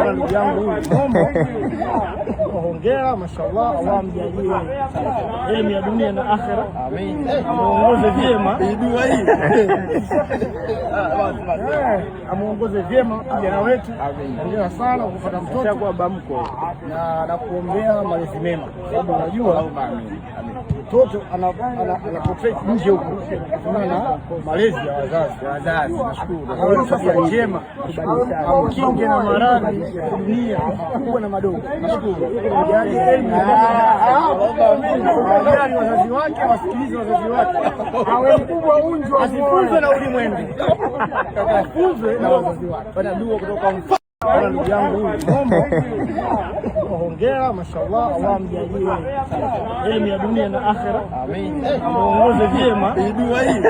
ndugu yangu hongera, mashallah, Allah amjalie elimu ya dunia na akhera. Amin. Amuongoze vyema dua hii. Amuongoze vyema kijana wetu. Hongera sana kupata mtoto kwa bamko na kuombea malezi mema, sababu unajua mtoto anapotea nje huko kutokana na malezi ya wazazi. Nashukuru tabia njema, amkinge na maradhi dunia kubwa na madogo. Nashukuru jaji elimu wazazi wake, wasikilize wazazi wake, awe mkubwa unjo, asifunzwe na ulimwengu, afunzwe na wazazi wake. Bana dua kutoka ndugu yangu hongera, mashallah, Allah amjalie elimu ya dunia na akhera. Amin. Amuongoze vyema dua hii.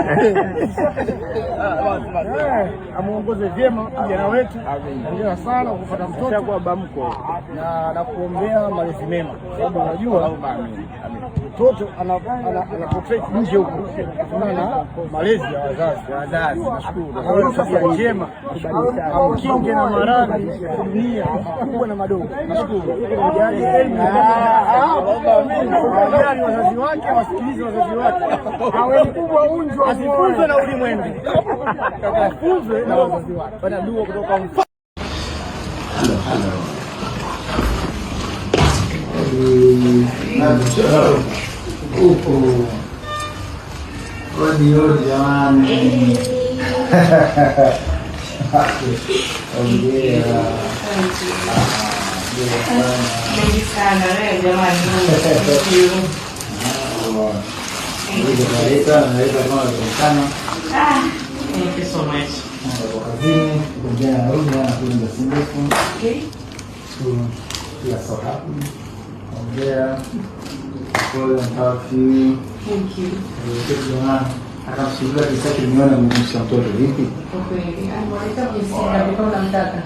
Amuongoze vyema kijana wetu. Hongera sana kupata mtoto kwa bamko na kuombea malezi mema, sababu unajua mtoto anapotea nje huko kutokana na malezi ya wazazi. Nashukuru tabia njema, amkinge na maradhi dunia kubwa na madogo. Nashukuru jaji elimu wazazi wake, wasikilize wazazi wake, awe mkubwa unjo, asifunzwe na ulimwengu, afunzwe na wazazi wake. Bana dua kutoka Odi jamani. Ongea. Mengi sana leo jamani. Thank you so much. Kazini kuongea na Rudi na kuenda Sindefu. Okay. We are so happy. Ongea. Well, thank you. Thank you. Akamsubiria kisaki niona mtoto vipi? Kwa kweli, anamwita mjinsi na mtaka.